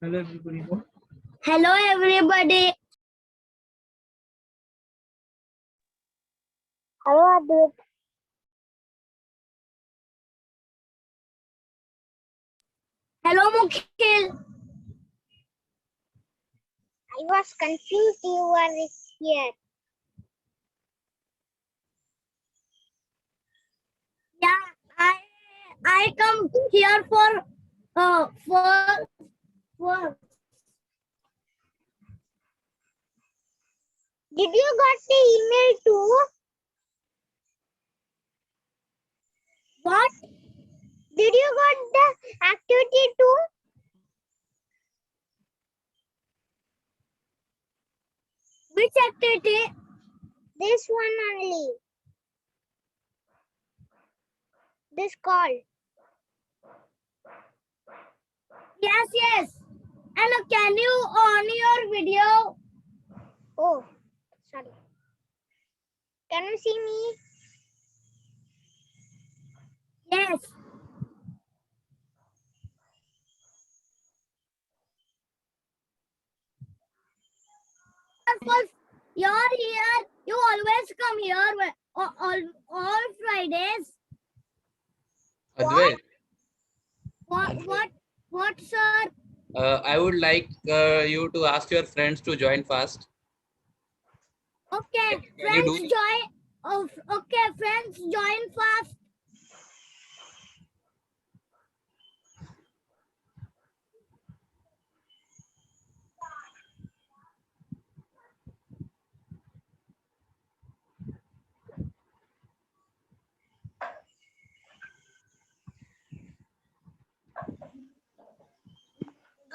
Hello everybody. Hello everybody. Hello Advait. Hello Mukhil. I was confused you were here. Yeah, I come here for. Did you got the email too? What? Did you got the activity too? Which activity? This one only. This call. Yes, yes. And can you on your video? Oh, sorry. Can you see me? Yes. Because you're here, you always come here all Fridays. Advait, What, sir? I would like you to ask your friends to join fast. Okay, Can you friends do? join. Oh, okay, friends join fast.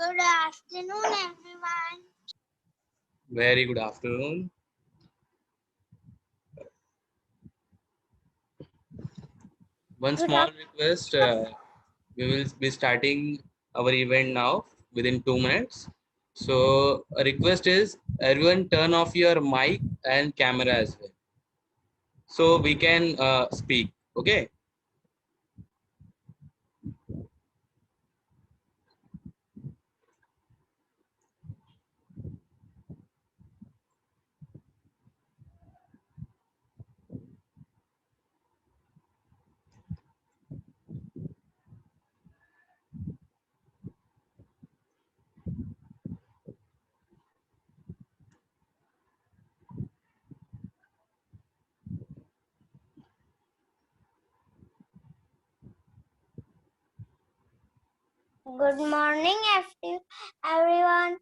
Good afternoon, everyone. Very good afternoon. One small request, we will be starting our event now within 2 minutes. So a request is everyone turn off your mic and camera as well. So we can speak, okay? Good morning, everyone.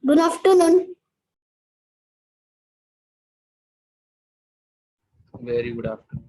Good afternoon. Very good afternoon.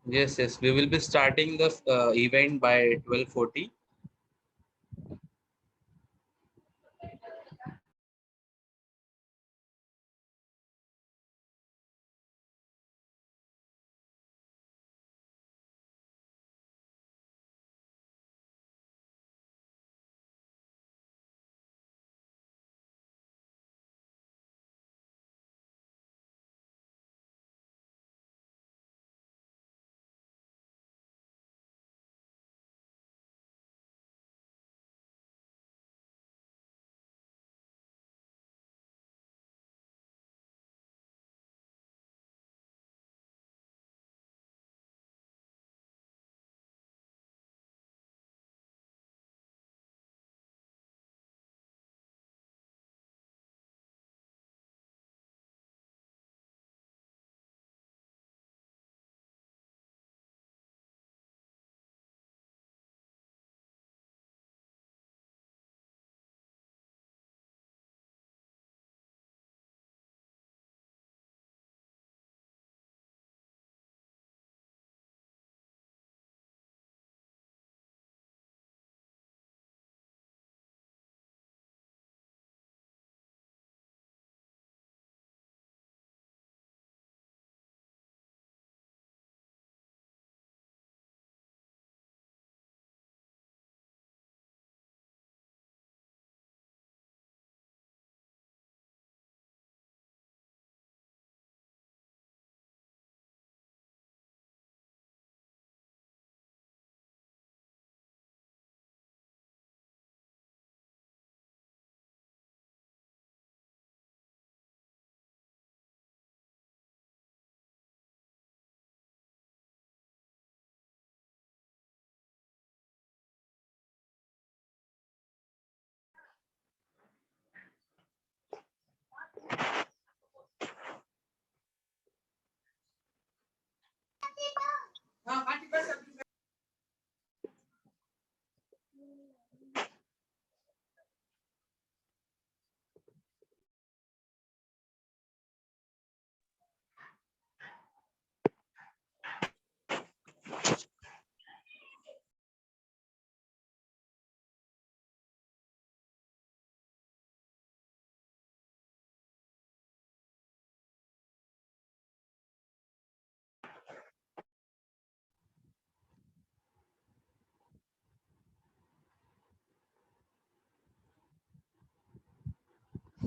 Yes, yes. We will be starting the event by 12:40.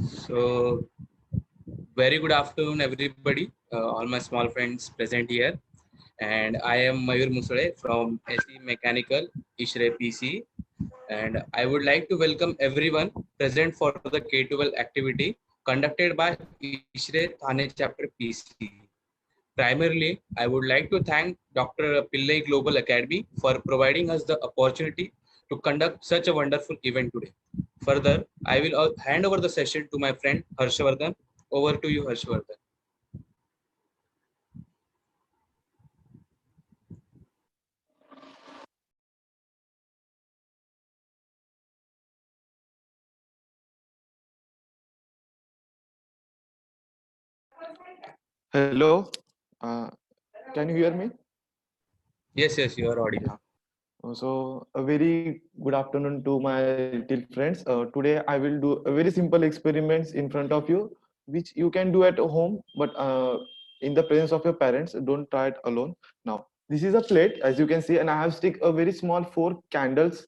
So, very good afternoon, everybody. All my small friends present here. And I am Mayur Musale from SE Mechanical, Ishre PC. And I would like to welcome everyone present for the K12 activity conducted by Ishre Thane Chapter PC. Primarily, I would like to thank Dr. Pillai Global Academy for providing us the opportunity to conduct such a wonderful event today. Further, I will hand over the session to my friend Harshavardhan. Over to you, Harshavardhan. Hello, uh, can you hear me? Yes, yes, you are Yeah. audible. So, a very good afternoon to my little friends. Today, I will do a very simple experiments in front of you, which you can do at home, but in the presence of your parents. Don't try it alone. Now, this is a plate, as you can see, and I have stick a very small four candles,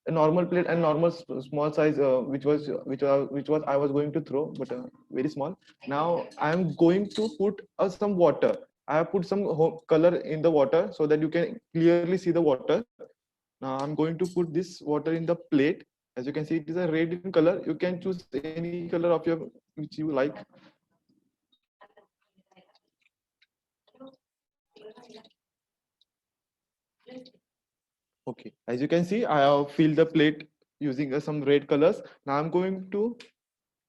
a normal plate and normal small size, which was I was going to throw, but very small. Now I am going to put some water. I have put some color in the water so that you can clearly see the water. Now I'm going to put this water in the plate. As you can see, it is a red in color. You can choose any color of your which you like. Okay, as you can see, I have filled the plate using some red colors. Now I'm going to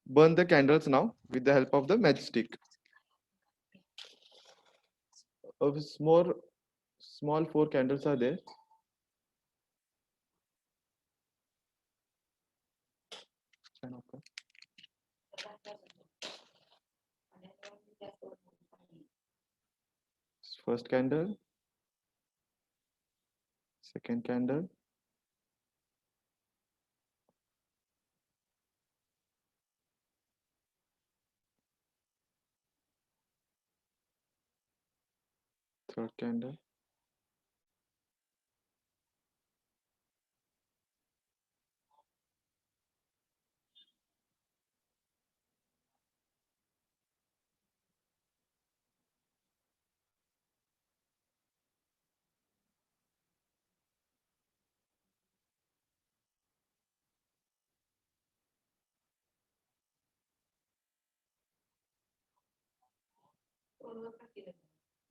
burn the candles now with the help of the matchstick. Small four candles are there. First candle, Second candle. Third candle.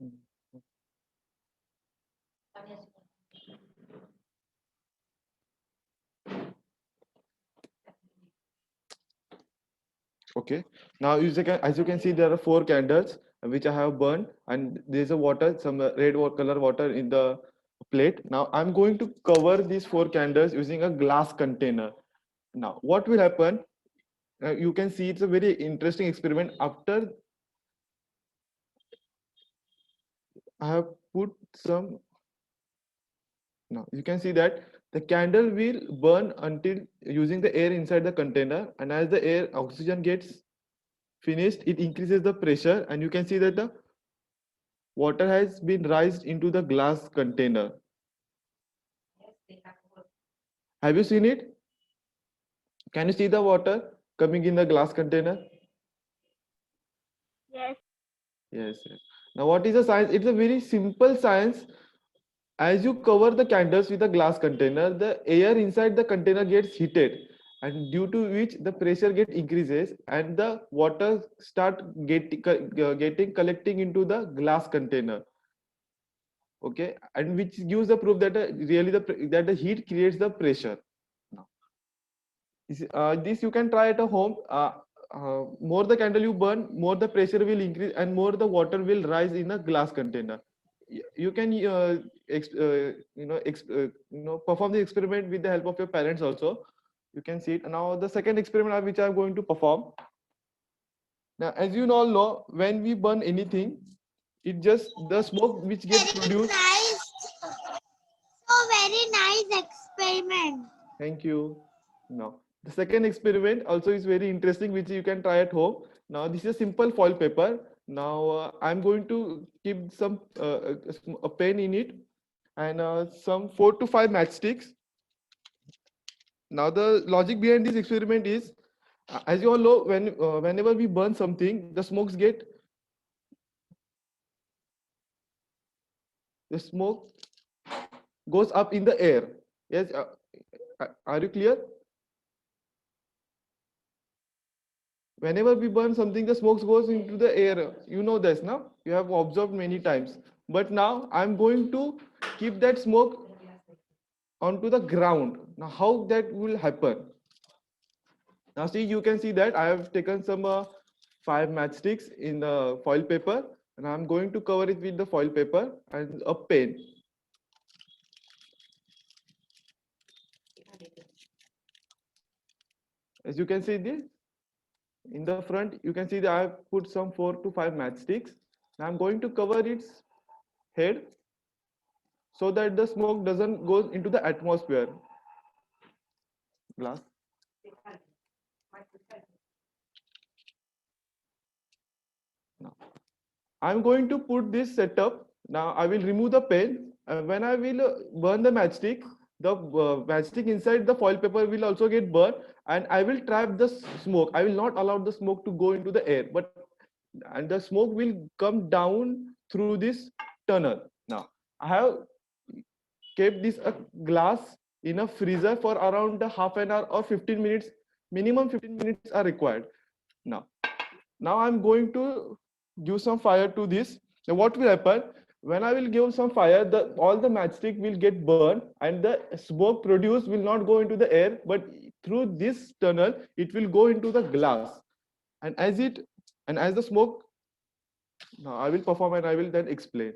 Mm. Okay. Now as you can see, there are four candles which I have burned, and there's a water, some red color water in the plate. Now I'm going to cover these four candles using a glass container. Now, what will happen? You can see it's a very interesting experiment. After I have put some, now you can see that the candle will burn until using the air inside the container, and as the air oxygen gets finished, it increases the pressure, and you can see that the water has been raised into the glass container. Have you seen it? Can you see the water coming in the glass container? Yes. Yes, yes. Now, what is the science? It's a very simple science. As you cover the candles with a glass container, the air inside the container gets heated, and due to which the pressure get increases, and the water start getting collecting into the glass container. Okay, and which gives the proof that really that the heat creates the pressure. Now, this you can try at a home. More the candle you burn, more the pressure will increase, and more the water will rise in a glass container. You can perform the experiment with the help of your parents also. You can see it. Now the second experiment which I am going to perform. Now, as you all know, when we burn anything, it just the smoke which gets Very produced. nice. So very nice experiment. Thank you. Now, the second experiment also is very interesting, which you can try at home. Now, this is a simple foil paper. Now, I'm going to keep some a pen in it, and some 4 to 5 matchsticks. Now, the logic behind this experiment is, as you all know, whenever we burn something, the smoke goes up in the air. Yes, are you clear? Whenever we burn something, the smoke goes into the air. You know this now, you have observed many times. But now I'm going to keep that smoke onto the ground. Now how that will happen? Now see, you can see that I have taken some 5 matchsticks in the foil paper, and I'm going to cover it with the foil paper and a pen. As you can see this in the front, you can see that I have put some 4 to 5 matchsticks. Now I'm going to cover its head so that the smoke doesn't go into the atmosphere. Glass. Now, I'm going to put this setup. Now I will remove the pen. When I will burn the matchstick, the matchstick inside the foil paper will also get burned, and I will trap the smoke. I will not allow the smoke to go into the air, and the smoke will come down through this tunnel. Now I have kept this glass in a freezer for around a half an hour or 15 minutes. Minimum 15 minutes are required. Now, now I'm going to give some fire to this. Now what will happen? When I will give some fire, all the matchstick will get burned, and the smoke produced will not go into the air, but through this tunnel, it will go into the glass. And as the smoke, now I will perform and I will then explain.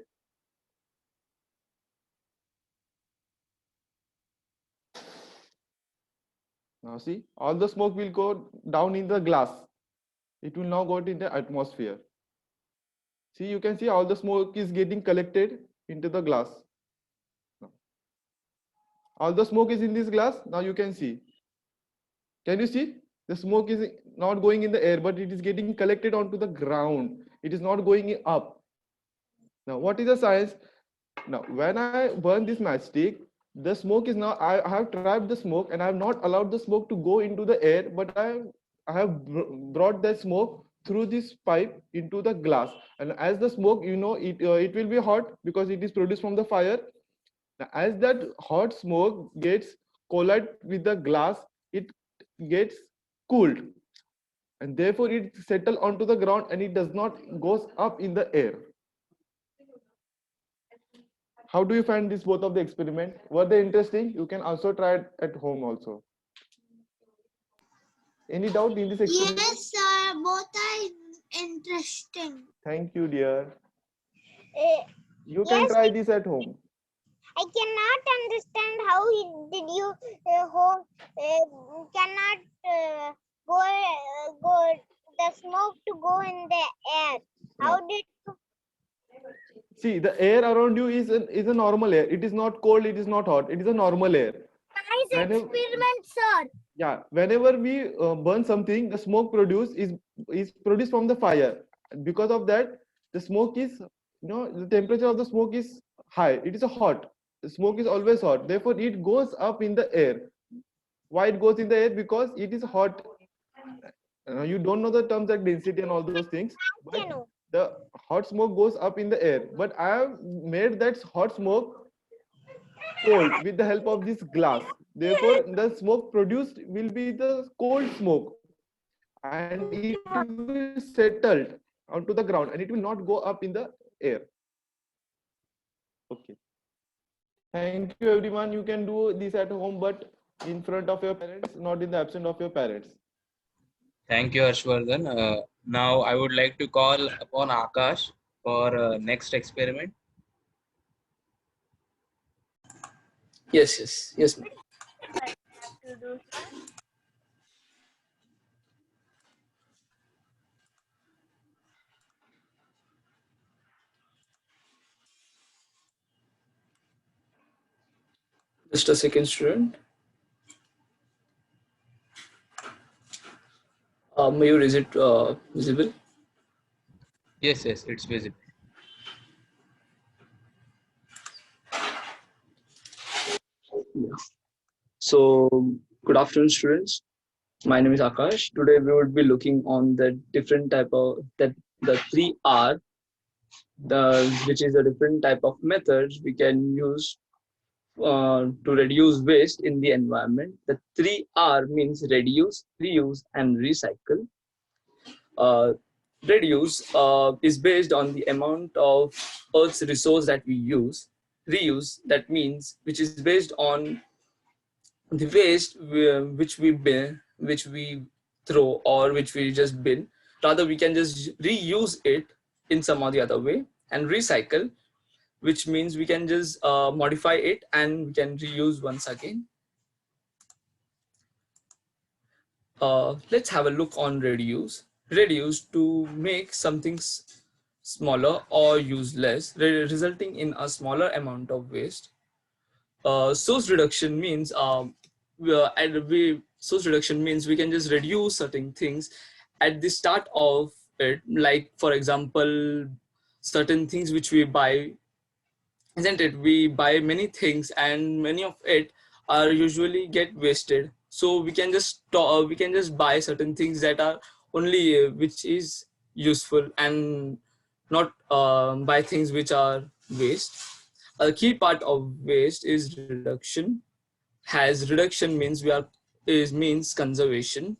Now see, all the smoke will go down in the glass. It will now go into the atmosphere. See, you can see all the smoke is getting collected into the glass. All the smoke is in this glass. Now you can see. Can you see? The smoke is not going in the air, but it is getting collected onto the ground. It is not going up. Now, what is the science? Now, when I burn this matchstick, the smoke is now, I have trapped the smoke and I have not allowed the smoke to go into the air, but I have brought that smoke through this pipe into the glass. And as the smoke, it will be hot because it is produced from the fire. Now, as that hot smoke gets collide with the glass, it gets cooled, and therefore it settle onto the ground and it does not goes up in the air. How do you find this both of the experiment? Were they interesting? You can also try it at home also. Any doubt in this experiment? Yes, sir. Both are interesting. Thank you, dear. Uh, You can yes, try this at home. I cannot understand how did you cannot go the smoke to go in the air. How did you? See, the air around you is a normal air. It is not cold, it is not hot. It is a normal air. Nice Whenever- experiment, sir. Yeah, whenever we burn something, the smoke produced is produced from the fire. Because of that, the smoke is, the temperature of the smoke is high. It is a hot. The smoke is always hot. Therefore, it goes up in the air. Why it goes in the air? Because it is hot. You don't know the terms like density and all those things, but the hot smoke goes up in the air. But I have made that hot smoke cold with the help of this glass. Therefore, the smoke produced will be the cold smoke, and it will settle onto the ground, and it will not go up in the air. Okay. Thank you, everyone. You can do this at home, but in front of your parents, not in the absence of your parents. Thank you, Harshvardhan. Now I would like to call upon Akash for next experiment. Yes, ma'am. Just a second, student. Mayur, is it visible? Yes, it's visible. Yeah. So, good afternoon, students. My name is Akash. Today we would be looking on the different type of the 3R, which is a different type of methods we can use to reduce waste in the environment. The 3R means reduce, reuse, and recycle. Uh, Reduce is based on the amount of Earth's resource that we use. Reuse, that means, which is based on the waste which we throw or which we just bin. Rather, we can just reuse it in some or the other way. And recycle, which means we can just modify it and we can reuse once again. Let's have a look on reduce. Reduce, to make something smaller or use less, resulting in a smaller amount of waste. Source reduction means source reduction means we can just reduce certain things at the start of it, like for example certain things which we buy, isn't it? We buy many things and many of it are usually get wasted, so we can just buy certain things that are only which is useful and not buy things which are waste. A key part of waste is reduction. Has reduction means means conservation,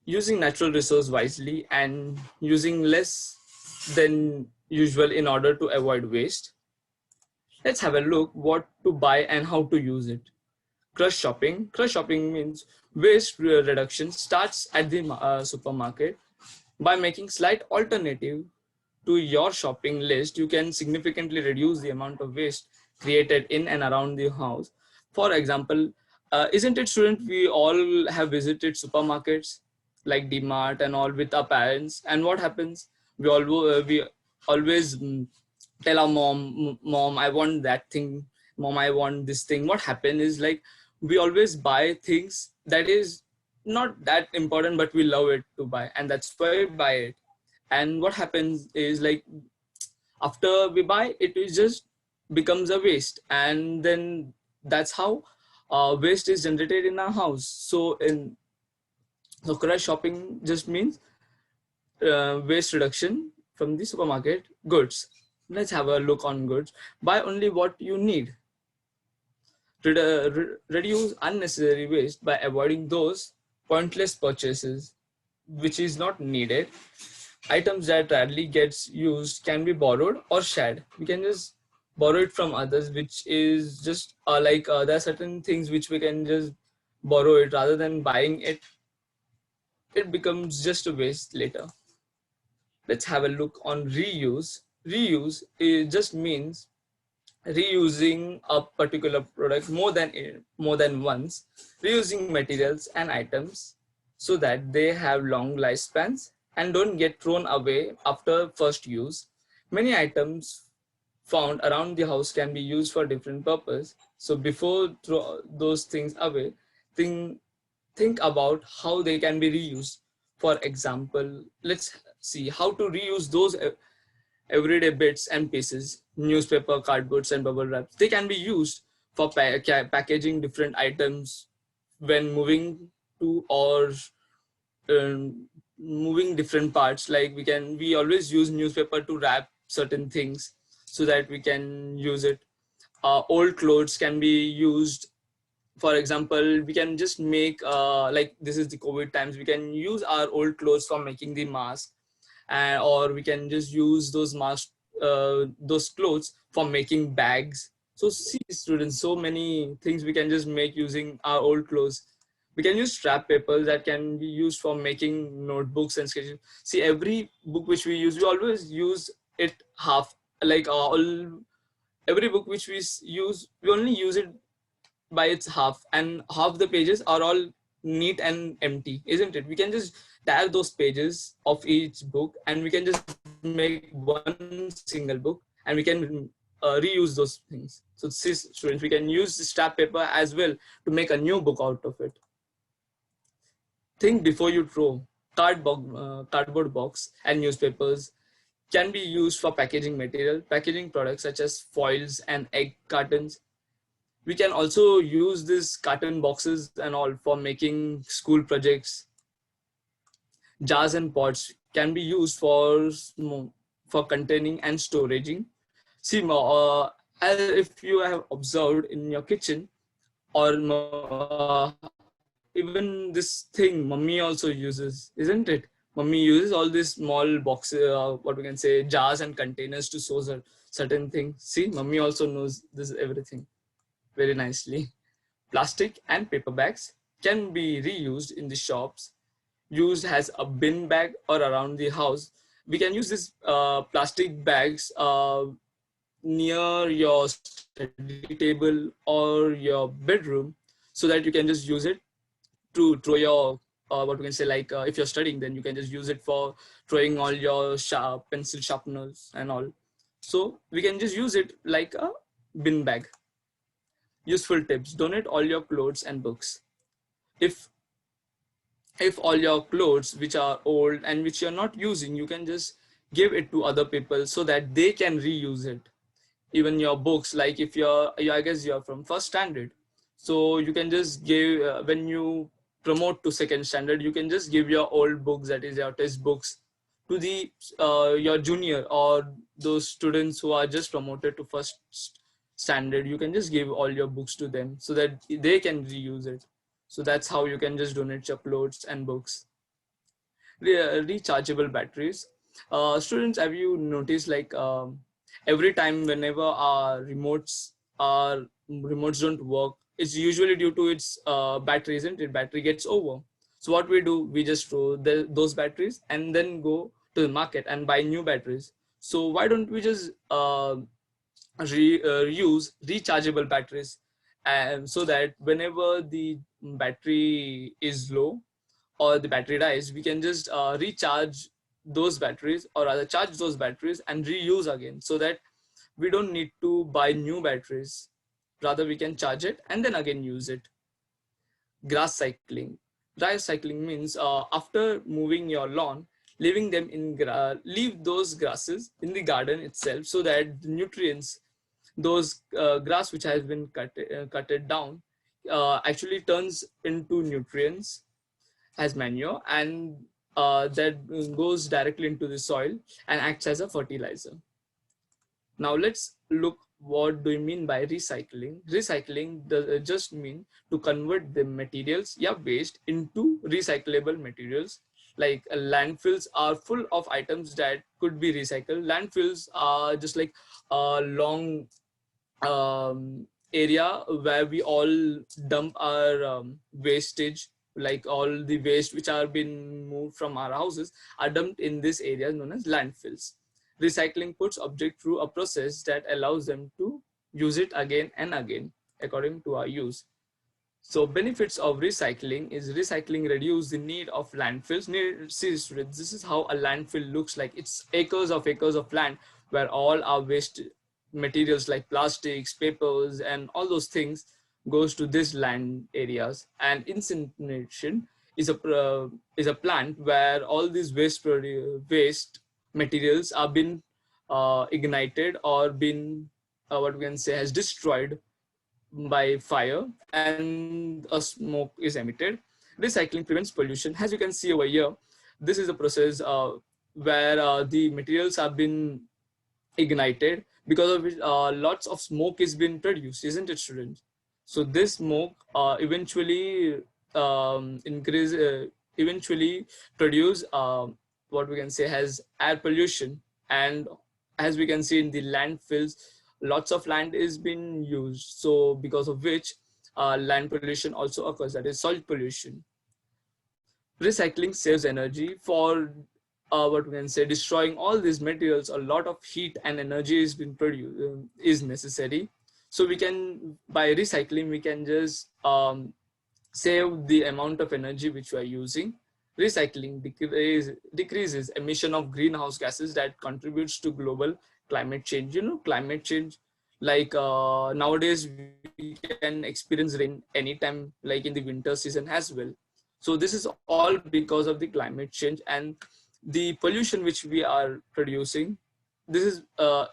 using natural resource wisely and using less than usual in order to avoid waste. Let's have a look what to buy and how to use it. Crush shopping. Crush shopping means waste reduction starts at the supermarket. By making slight alternative to your shopping list, you can significantly reduce the amount of waste created in and around the house. For example, isn't it, student, we all have visited supermarkets like Dmart and all with our parents, and what happens? We always tell our mom, I want that thing, mom, I want this thing. What happened is like we always buy things that is not that important, but we love it to buy, and that's why we buy it. And what happens is like after we buy it, it just becomes a waste, and then that's how waste is generated in our house. So in localized shopping just means waste reduction from the supermarket goods. Let's have a look on goods. Buy only what you need. Reduce unnecessary waste by avoiding those pointless purchases which is not needed. Items that rarely gets used can be borrowed or shared. We can just borrow it from others, which is just there are certain things which we can just borrow it rather than buying it. It becomes just a waste later. Let's have a look on reuse. Reuse it just means reusing a particular product more than once, reusing materials and items so that they have long lifespans and don't get thrown away after first use. Many items found around the house can be used for different purpose. So before throw those things away, think about how they can be reused. For example, let's see how to reuse those everyday bits and pieces. Newspaper, cardboards, and bubble wraps, they can be used for packaging different items when moving to or moving different parts. Like we always use newspaper to wrap certain things so that we can use it. Old clothes can be used. For example, we can just make like this is the COVID times, we can use our old clothes for making the mask, or we can just use those clothes for making bags. So see students, so many things we can just make using our old clothes. We can use scrap paper that can be used for making notebooks and sketches. See, every book which we use, we always use it half. Like every book which we use, we only use it by its half, and half the pages are all neat and empty, isn't it? We can just tear those pages of each book and we can just make one single book, and we can reuse those things. So see students, we can use scrap paper as well to make a new book out of it. Think before you throw. Cardboard box and newspapers can be used for packaging material, packaging products such as foils and egg cartons. We can also use these carton boxes and all for making school projects. Jars and pots can be used for containing and storaging. See, if you have observed in your kitchen, or even this thing mummy also uses, isn't it? Mummy uses all these small boxes, what we can say, jars and containers to store certain things. See, mummy also knows this everything very nicely. Plastic and paper bags can be reused in the shops, used as a bin bag or around the house. We can use these plastic bags near your study table or your bedroom, so that you can just use it to throw your what we can say, like if you're studying, then you can just use it for throwing all your pencil sharpeners and all. So we can just use it like a bin bag. Useful tips: donate all your clothes and books. If all your clothes which are old and which you're not using, you can just give it to other people so that they can reuse it. Even your books, like if I guess you're from first standard, so you can just give when you promote to second standard, you can just give your old books, that is your test books, to the your junior or those students who are just promoted to first standard. You can just give all your books to them so that they can reuse it. So that's how you can just donate your clothes and books. Rechargeable batteries. Students, have you noticed, like every time whenever our remotes don't work, it's usually due to its battery, isn't it? Battery gets over. So what we do, we just throw those batteries and then go to the market and buy new batteries. So why don't we just use rechargeable batteries, and so that whenever the battery is low or the battery dies, we can just recharge those batteries, or rather charge those batteries and reuse again, so that we don't need to buy new batteries. Rather, we can charge it and then again use it. Grass cycling. Grass cycling means after moving your lawn, leaving them in leave those grasses in the garden itself, so that the nutrients, those grass which has been cutted down, actually turns into nutrients as manure, and that goes directly into the soil and acts as a fertilizer. Now let's look what do you mean by recycling. Recycling does just mean to convert the materials, yeah, waste into recyclable materials. Like landfills are full of items that could be recycled. Landfills are just like a long area where we all dump our wastage, like all the waste which are been moved from our houses are dumped in this area known as landfills. Recycling puts object through a process that allows them to use it again and again according to our use. So benefits of recycling is recycling reduce the need of landfills. See students, this is how a landfill looks like. It's acres of land where all our waste materials like plastics, papers, and all those things goes to this land areas. And incineration is a plant where all these waste materials are been ignited or been what we can say has destroyed by fire, and a smoke is emitted. Recycling prevents pollution. As you can see over here, this is a process where the materials have been ignited, because of which lots of smoke is being produced, isn't it, students? So this smoke eventually produce what we can say has air pollution. And as we can see in the landfills, lots of land is being used, so because of which land pollution also occurs, that is soil pollution. Recycling saves energy. For what we can say destroying all these materials, a lot of heat and energy is being produced, is necessary. So we can, by recycling, we can just save the amount of energy which we are using. Recycling decreases emission of greenhouse gases that contributes to global climate change. You know, climate change, like nowadays we can experience rain anytime, like in the winter season as well. So this is all because of the climate change and the pollution which we are producing. This is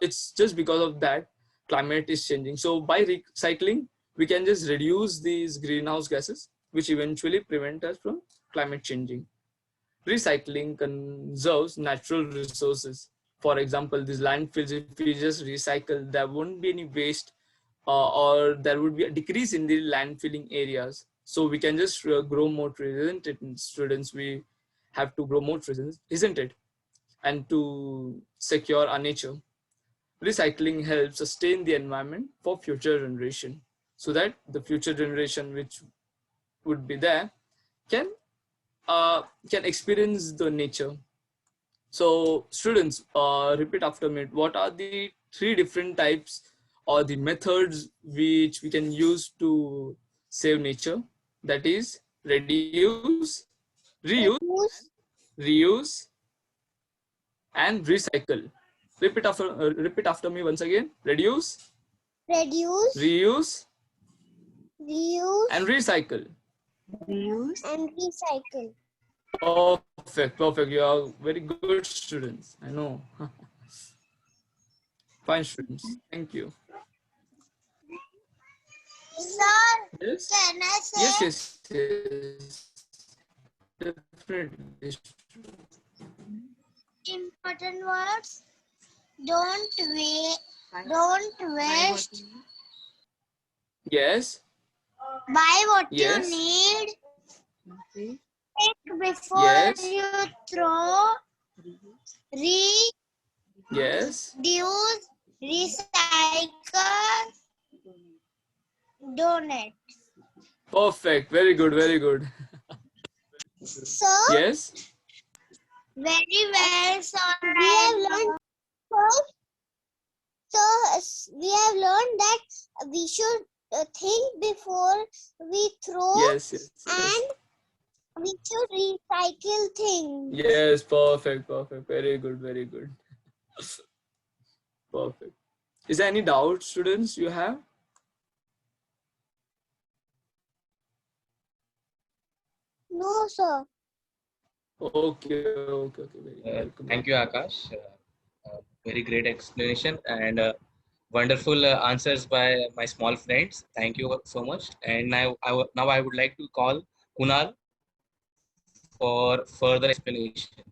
it's just because of that climate is changing. So by recycling, we can just reduce these greenhouse gases, which eventually prevent us from climate changing. Recycling conserves natural resources. For example, these landfills, if we just recycle, there won't be any waste, or there would be a decrease in the landfilling areas. So we can just grow more trees, isn't it, students? We have to grow more trees, isn't it? And to secure our nature. Recycling helps sustain the environment for future generation, so that the future generation which would be there can experience the nature. So students, repeat after me. What are the three different types or the methods which we can use to save nature? That is reduce, reuse, and recycle. Repeat after me once again. Reduce, reuse, and recycle. Perfect. You are very good students. I know. Fine students. Thank you. Sir, Yes. can I say? Yes. Definitely. Important words? Don't waste. Yes. Buy what Yes. you need. Think before Yes. you throw. Yes. Reduce, recycle, donate. Perfect. Very good. So, Yes. very well, sir. We have learned we have learned that we should think before we throw, Yes. and we should recycle things. Yes. Perfect. Very good. Perfect. Is there any doubt, students, you have? No, sir. Okay. Very welcome. Thank you, Akash. Very great explanation and wonderful answers by my small friends. Thank you so much. And now I would like to call Kunal for further explanation.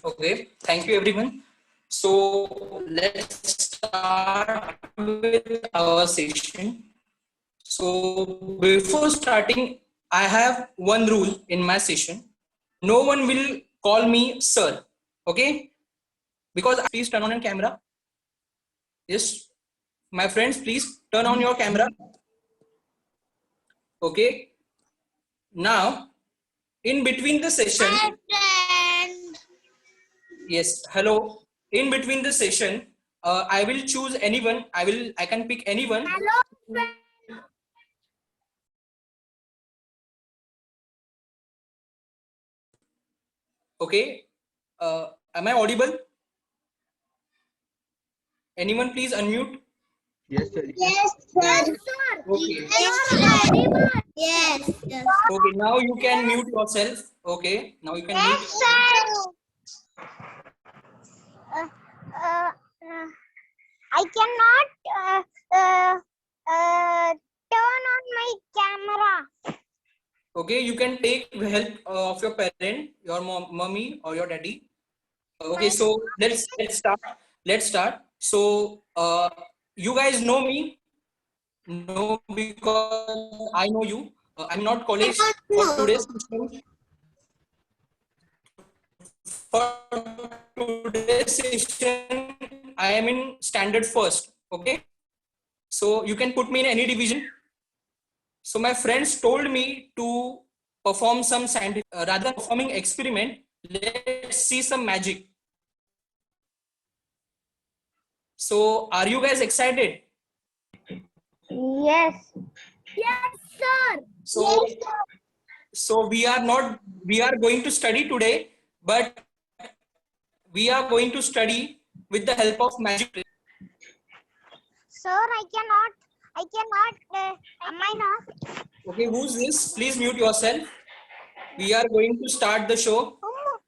Okay, thank you everyone. So let's start with our session. So before starting, I have one rule in my session. No one will call me sir. Okay, because please turn on your camera. Yes, my friends, please turn on your camera. Okay, now in between the session, Hi, friend. yes, hello. In between the session, I will choose anyone. I can pick anyone. Hello, friend. Okay. Am I audible? Anyone please unmute? Yes, sir. Yes, Yes, sir. sir. Okay. Yes, You're sir. audible. Yes, yes. Okay. Now you can mute yourself. Okay. Now you can mute Yes, yourself. sir. Uh, uh, uh, I cannot turn on my camera. Okay. You can take help of your parent, your mommy or your daddy. Okay. So let's start. Let's start. So you guys know me. No, because I know you. I'm not college for No. today's session. For today's session, I am in standard first. Okay, so you can put me in any division. So my friends told me to perform some scientific, rather than performing experiment, let's see some magic. So are you guys excited? Yes. Yes, sir. So we are going to study today, but we are going to study with the help of magic. Sir, I cannot, am I not? Okay, who's this? Please mute yourself. We are going to start the show. Oh,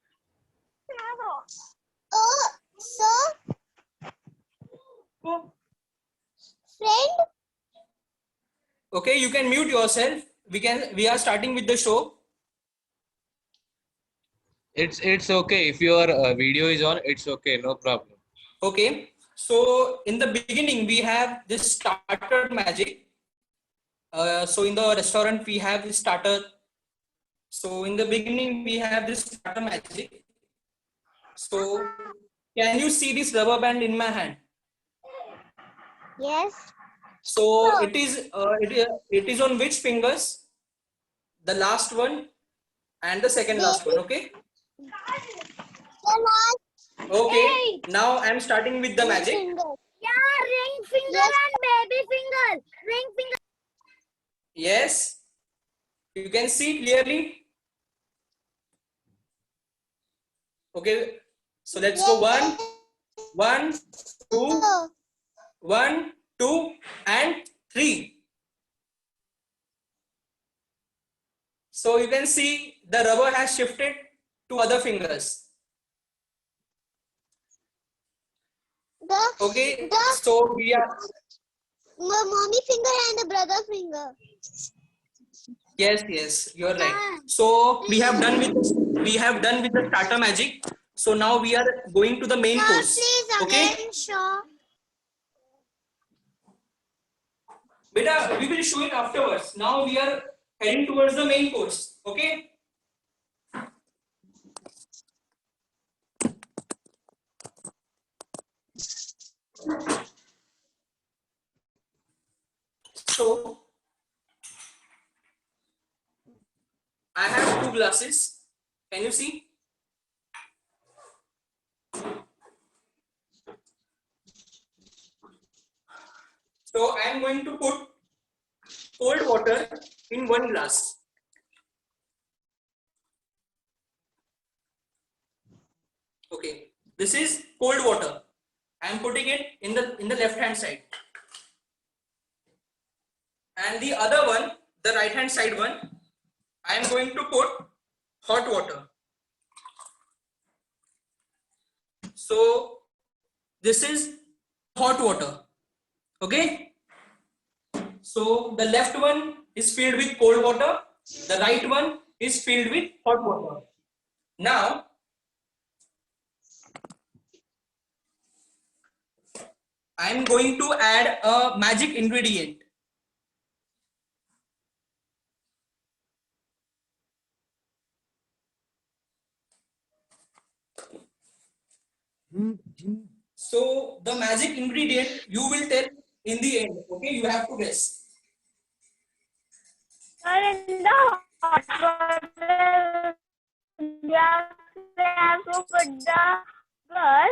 sir, friend, Okay, you can mute yourself. We are starting with the show. It's okay if your video is on. It's okay, no problem. Okay, so in the beginning we have this starter magic. So in the restaurant we have this starter. So in the beginning we have this starter magic. So can you see this rubber band in my hand? yes, So it is on which fingers? The last one and the second last one. Okay. Okay. Now I'm starting with the magic. Yeah, ring finger Yes. and baby finger. Ring finger. Yes. You can see clearly. Okay. So let's go one, two, Sir. 1, 2, and 3. So you can see the rubber has shifted to other fingers. Okay. So we are, Mommy finger and the brother finger. yes, you're right. So we have done with the starter magic. So now we are going to the main Sir, course. please Okay. again show. Beta, we will show it afterwards. Now we are heading towards the main course. Okay. So I have 2 glasses. Can you see? So I am going to put cold water in 1 glass. Okay, this is cold water. I am putting it in the left hand side, and the other one, the right hand side one, I am going to put hot water. So this is the hot water. Okay, so the left one is filled with cold water, the right one is filled with hot water. Now I am going to add a magic ingredient. So the magic ingredient you will tell in the end. Okay, you have to guess. And in the hot water, we have to put the girl.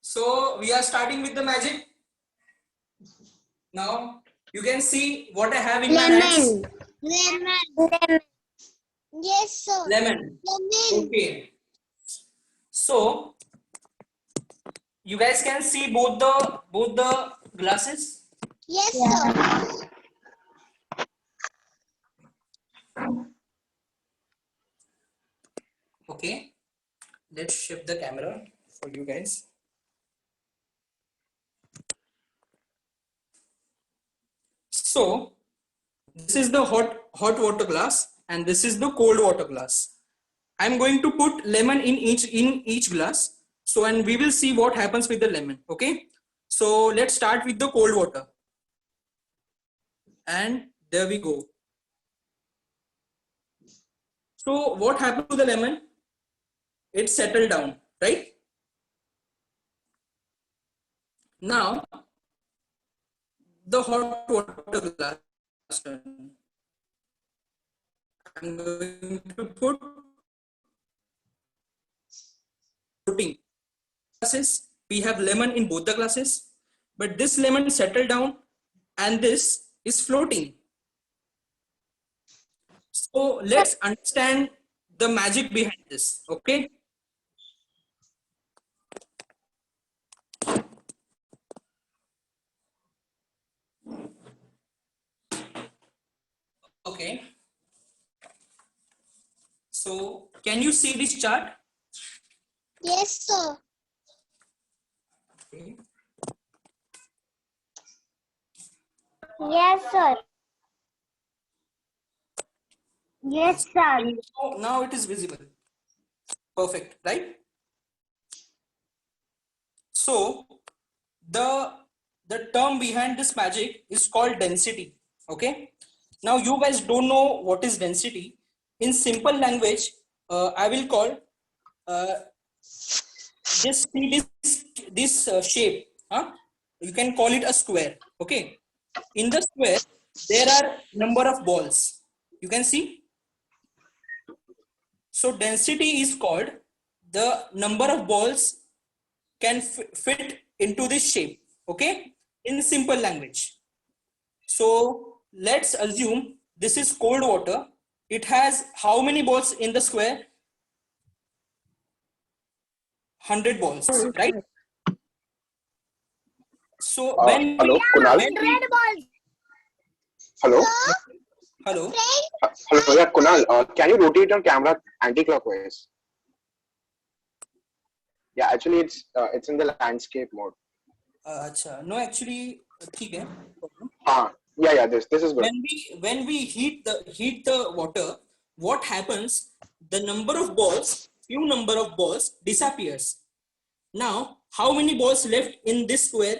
So we are starting with the magic. Now you can see what I have in my hands. Lemon. Yes, sir. Lemon. Lemon. Okay. So you guys can see both the glasses. Yes, sir. Okay. Let's shift the camera for you guys. So this is the hot water glass and this is the cold water glass. I'm going to put lemon in each glass. So and we will see what happens with the lemon. Okay. So let's start with the cold water. And there we go. So what happened to the lemon? It settled down, right? Now the hot water glass. I'm going to put floating glasses. We have lemon in both the glasses, but this lemon settled down and this is floating. So let's understand the magic behind this. Okay. Okay. So can you see this chart? Yes, sir. Okay. Yes, sir. Yes, sir. So now it is visible. Perfect, right? So the term behind this magic is called density. Okay. Now you guys don't know what is density. In simple language, I will call this shape. You can call it a square. Okay. In the square, there are number of balls. You can see. So density is called the number of balls can fit into this shape. Okay. In simple language. So let's assume this is cold water. It has how many balls in the square? 100 balls, right? So when Hello, Kunal. Red balls. Hello. hello, Hello, yeah, Kunal. Can you rotate your camera anti-clockwise? Yeah, actually, it's in the landscape mode. अच्छा, no, actually, ठीक है. Yeah, this is good. When we heat the water, what happens? The few number of balls disappears. Now, how many balls left in this square?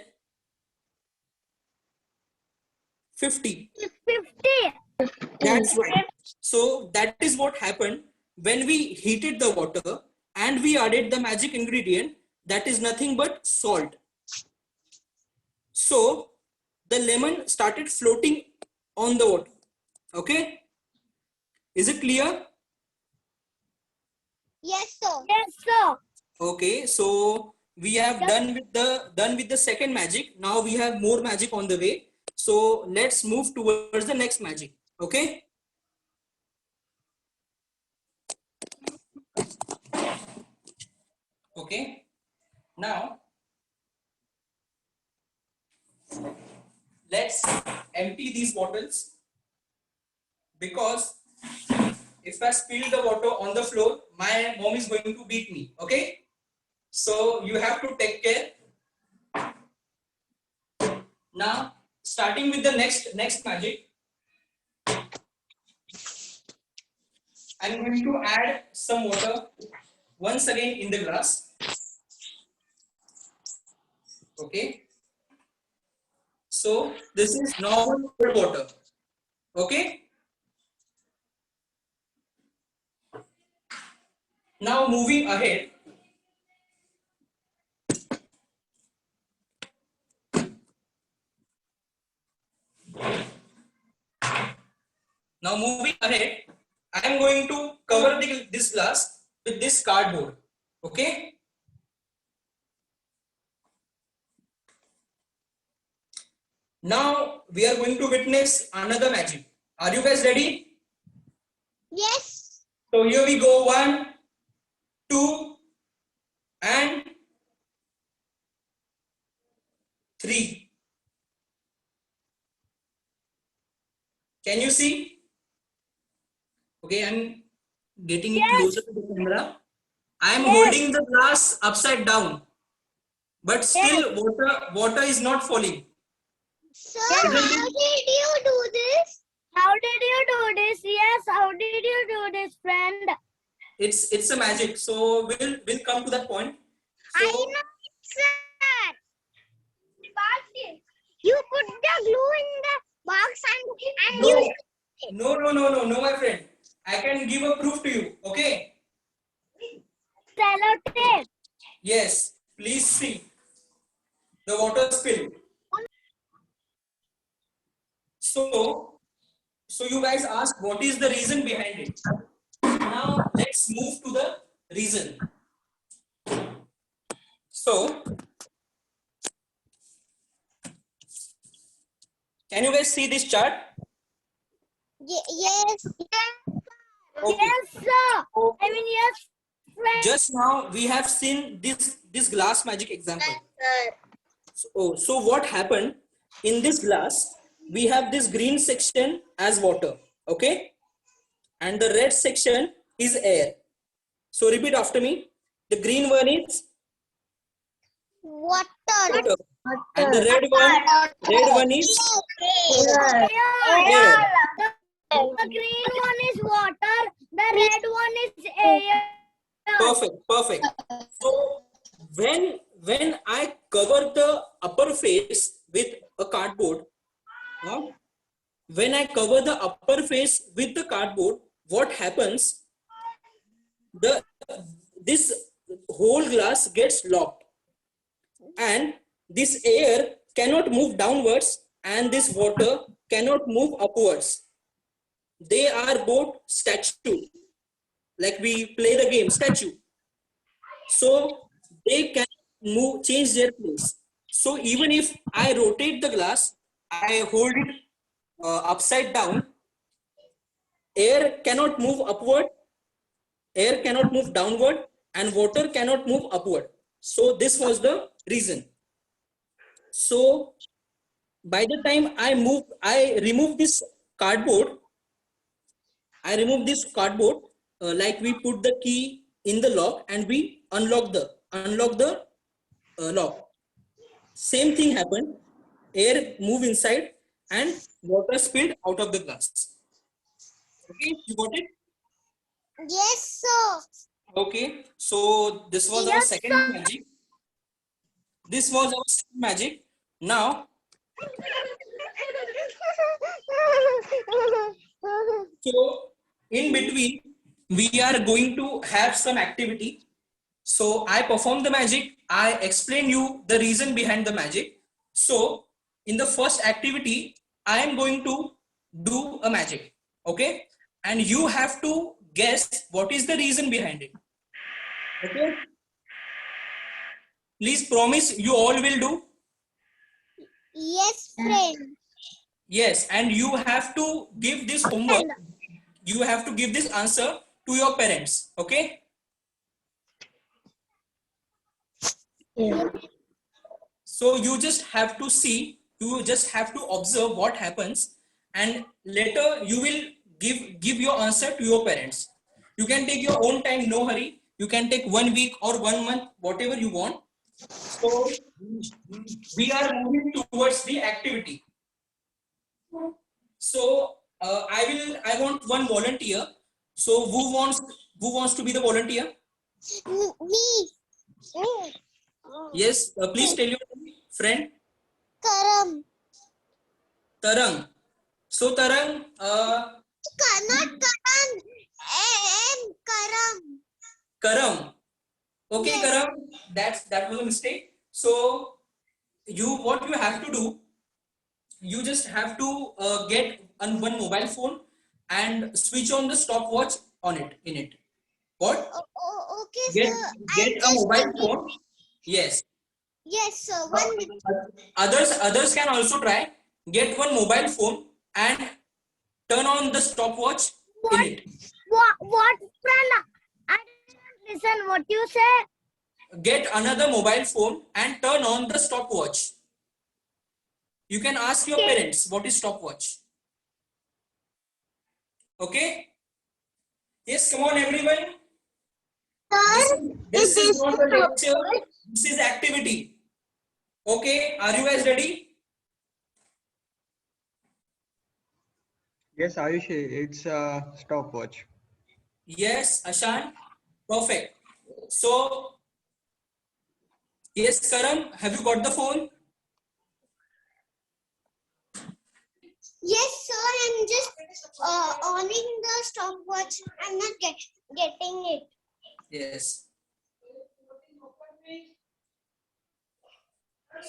50. 50. That's right. So that is what happened when we heated the water and we added the magic ingredient that is nothing but salt. So the lemon started floating on the water. Okay. Is it clear? Yes, sir. Yes, sir. Okay. So we have done with the second magic. Now we have more magic on the way. So let's move towards the next magic. Okay. Okay. Now let's empty these bottles, because if I spill the water on the floor, my mom is going to beat me. Okay. So you have to take care. Now, starting with the next magic, I'm going to add some water once again in the glass. Okay. So this is normal cold water. Okay. Now moving ahead. Now moving ahead, I am going to cover this glass with this cardboard. Okay. Now we are going to witness another magic. Are you guys ready? Yes. So here we go. 1, 2, and 3. Can you see? Okay, I'm getting it closer to the camera. I am holding the glass upside down, but still water is not falling. So how did you do this? How did you do this? Yes, how did you do this, friend? It's a magic. So we'll come to that point. So I know it's that. You put the glue in the box and no, my friend. I can give a proof to you. Okay. Sellotape. Yes. Please see the water spill. So you guys ask what is the reason behind it. Now let's move to the reason. So can you guys see this chart? yes. Okay. Yes, sir. I mean, yes, friend. Just now we have seen this glass magic example. So what happened in this glass? We have this green section as water, okay, and the red section is air. So repeat after me. The green one is Water. and the red one is air. The green one is water. The red one is air. Perfect. So when I cover the upper face with a cardboard, when I cover the upper face with the cardboard, what happens? This whole glass gets locked, and this air cannot move downwards, and this water cannot move upwards. They are both statue, like we play the game statue. So they can change their place. So even if I rotate the glass, I hold it upside down, air cannot move upward, air cannot move downward, and water cannot move upward. So this was the reason. So by the time I remove this cardboard, like we put the key in the lock and we unlock the lock. Same thing happened. Air move inside and water spilled out of the glass. Okay, you got it? Yes, sir. Okay, so this was our second magic. This was our second magic. Now, so in between, we are going to have some activity. So I perform the magic. I explain you the reason behind the magic. So in the first activity, I am going to do a magic. Okay, and you have to guess what is the reason behind it. Okay. Please promise you all will do. Yes, friend. Yes, and you have to give this homework. You have to give this answer to your parents. Okay. So you just have to see, you just have to observe what happens, and later you will give your answer to your parents. You can take your own time, no hurry. You can take 1 week or 1 month, whatever you want. So we are moving towards the activity. So I want one volunteer. So who wants to be the volunteer? Me. Yes, please tell your friend. Karam. Tarang. So Tarang, Not Karan. And Karam. Karam. Okay, Yes. Karam, that was a mistake. So what you have to do, you just have to get one mobile phone and switch on the stopwatch on it in it. What? Okay, Get sir. I get a just mobile forget. phone. Yes. Yes, sir. 1 minute. Others can also try. Get one mobile phone and turn on the stopwatch in it. What, friend? I didn't listen what you say. Get another mobile phone and turn on the stopwatch. You can ask your parents what is stopwatch. Okay? Yes, come on everyone. This is not a lecture. This is activity. Okay, are you guys ready? Yes, Ayush, it's a stopwatch. Yes, Ashan. Perfect. So, yes, Karam, have you got the phone? Yes, sir. I'm just owning the stopwatch. I'm not getting it. Yes.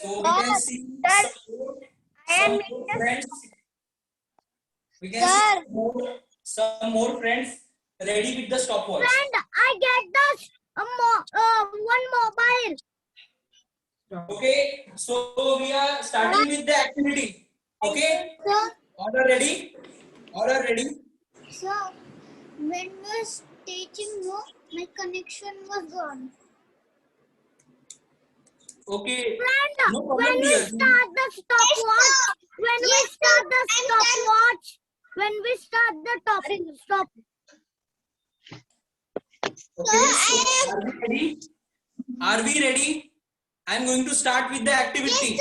So we can see some more friends. We can see some more friends ready with the stopwatch. Friend, I get this one mobile. Okay, so we are starting with the activity. Okay, Sir, all are ready? All are ready? sir, when was teaching no, my connection was gone. Okay, Friend, no when problem, we dear. start the stopwatch, when we start the stopwatch, when we start the stop. Okay, so are we ready? Are we ready? I'm going to start with the activity.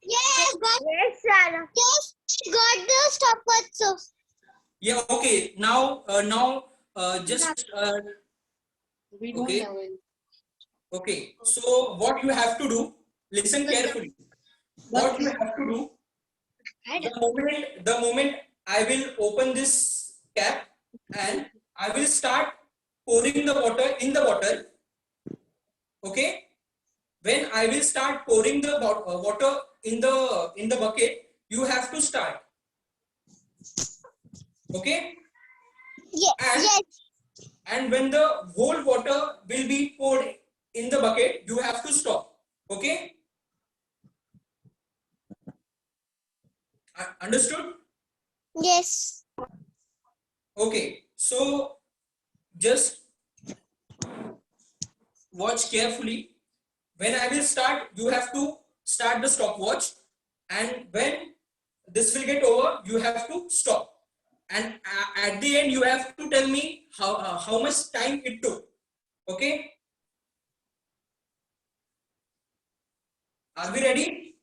Yes, got, Yes, sir. yes, got the stopwatch, sir. Yeah, okay. Now, just okay. Okay. So what you have to do? Listen carefully. What you have to do? The moment I will open this cap and I will start pouring the water in the bottle. Okay. When I will start pouring the water in the bucket, you have to start. Okay. Yes. And when the whole water will be poured in the bucket, you have to stop. Okay. Understood? Yes. Okay. So just watch carefully. When I will start, you have to start the stopwatch, and when this will get over, you have to stop. And at the end, you have to tell me how much time it took. Okay? Are we ready?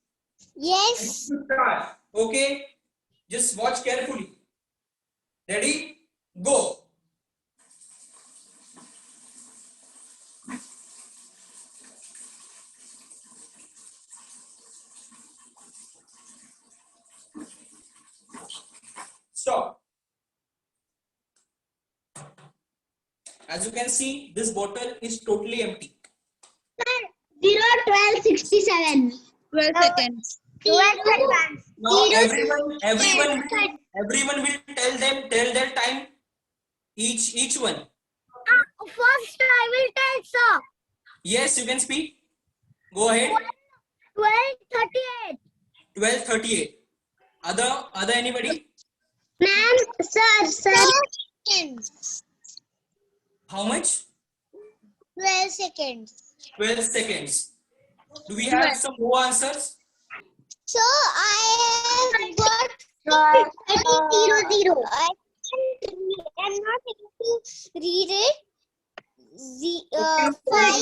Yes. Start. Okay? Just watch carefully. Ready? Go. Stop. As you can see, this bottle is totally empty. 0, 12, 67. 12 seconds. 12 seconds. Now Zero, everyone will tell their time, each one. First, I will tell, sir. Yes, you can speak. Go ahead. 12:38. 12:38. Other anybody? Ma'am, sir. Seconds. How much? 12 seconds. 12 seconds. Do we have some more answers? So I have got 30. I'm not able to read it. Okay. 5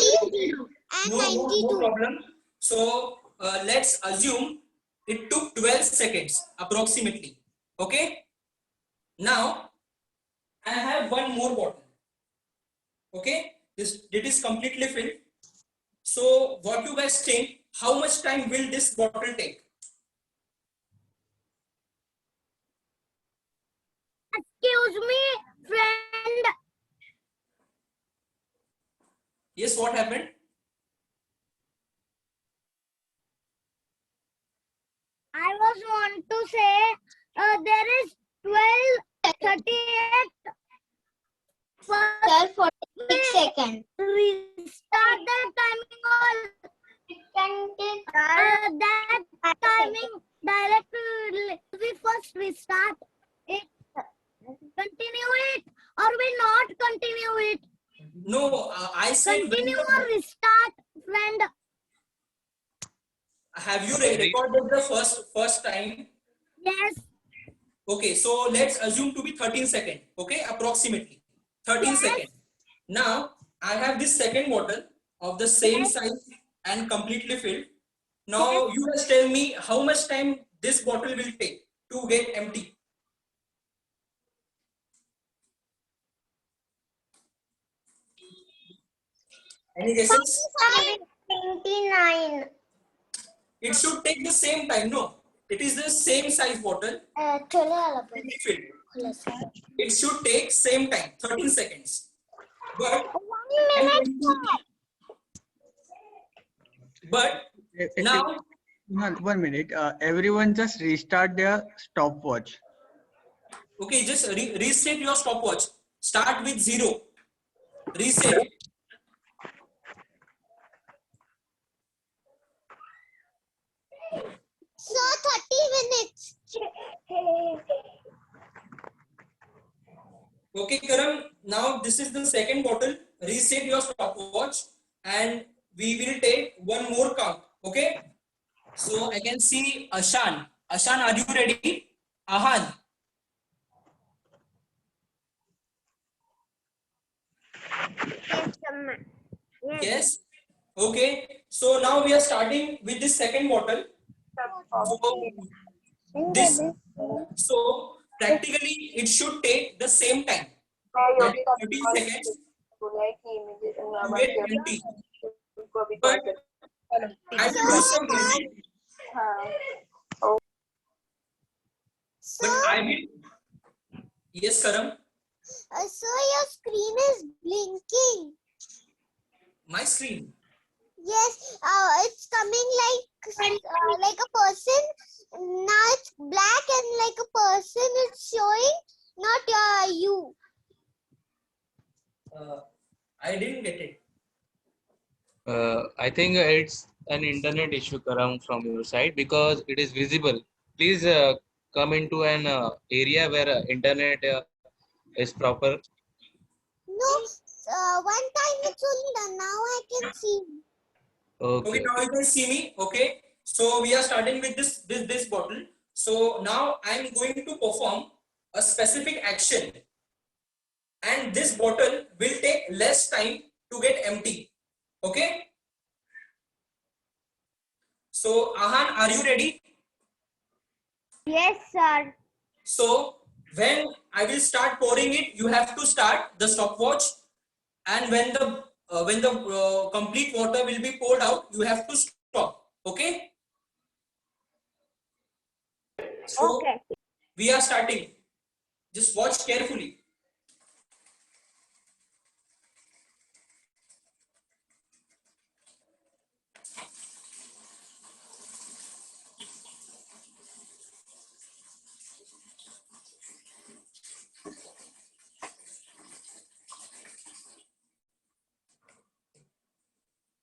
and No 92. problem. So let's assume it took 12 seconds approximately. Okay. Now I have one more bottle. Okay. It is completely filled. So what you guys think? How much time will this bottle take? Excuse me, friend. Yes, what happened? I was want to say there is 12:38. 12:46 seconds. Restart the timing all. It can take That timing directly. We first restart it. Continue it or we not continue it. No, I said Continue or restart, friend. have you recorded the first time? Yes. Okay, so let's assume to be 13 seconds. Okay, approximately 13 Yes. seconds. Now I have this second bottle of the same Yes. size and completely filled. Now you guys tell me how much time this bottle will take to get empty. Any guesses? 29. It should take the same time. No, it is the same size bottle. Completely filled. It should take same time, 13 seconds. But 1 minute. But now, 1 minute. Everyone just restart their stopwatch. okay, just reset your stopwatch. Start with 0. Reset. So 30 minutes. Okay, Karan. Now this is the second bottle. Reset your stopwatch, and we will take one more count. Okay. So I can see Ashan. Ashan, are you ready? Ahan. Yes. Okay. So now we are starting with this second bottle. So practically it should take the same time. That is 30 seconds to get empty. But I will do some reset. So, But I will. Yes, Karam. so your screen is blinking. My screen. Yes, it's coming like a person. Now it's black and like a person it's showing, not you. I didn't get it. I think it's an internet issue, Karam, from your side because it is visible. Please come into an area where internet is proper. No, one time it's only done. Now I can see. Okay, Okay. now you can see me. Okay, so we are starting with this bottle. So now I am going to perform a specific action, and this bottle will take less time to get empty. Okay. So Ahan, are you ready? Yes, sir. So when I will start pouring it, you have to start the stopwatch, and when the complete water will be poured out, you have to stop. Okay. So Okay. we are starting. Just watch carefully.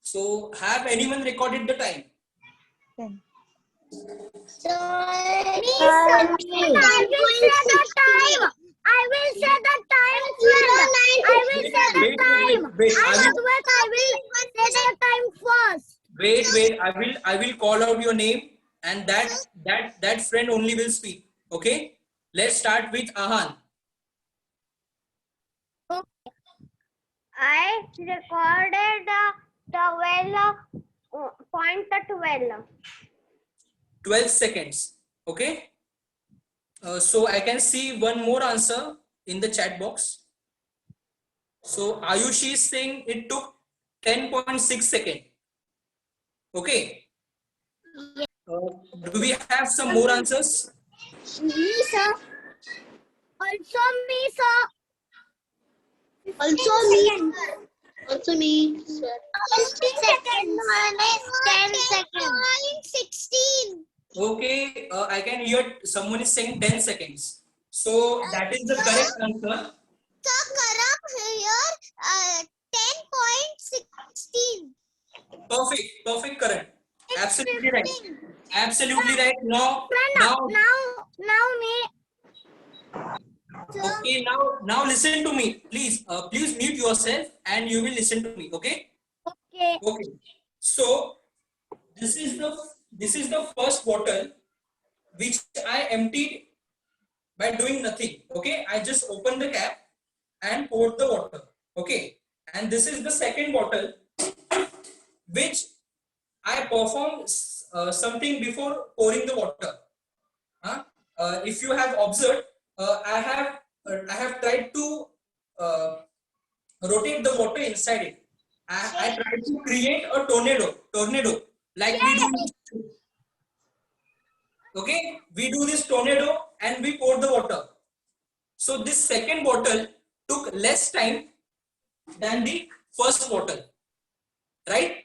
So have anyone recorded the time? So, I will say the time. I will say the time, friend. I will say the time. Wait. I will say the time first. Wait. wait. I will call out your name, and that friend only will speak. Okay. Let's start with Ahan. I recorded 12.12. 12 seconds. Okay. So I can see one more answer in the chat box. So Ayushi is saying it took 10.6 seconds. Okay. Do we have some more answers? Me, sir. Also me, sir. Also me. Also me, sir. 15 seconds. 10 seconds. 16. Okay, I can hear someone is saying 10 seconds. So that is the correct answer. So Karam here, 10.16. Perfect, correct. Absolutely right. Absolutely right. Now, Me. okay, now listen to me. Please mute yourself and you will listen to me. Okay. Okay. Okay. So this is the first bottle which I emptied by doing nothing. Okay, I just opened the cap and poured the water. Okay, and this is the second bottle which I performed something before pouring the water. If you have observed, I have tried to uh, rotate the water inside it. I tried to create a tornado like we do. Okay, we do this tornado and we pour the water. So this second bottle took less time than the first bottle, right?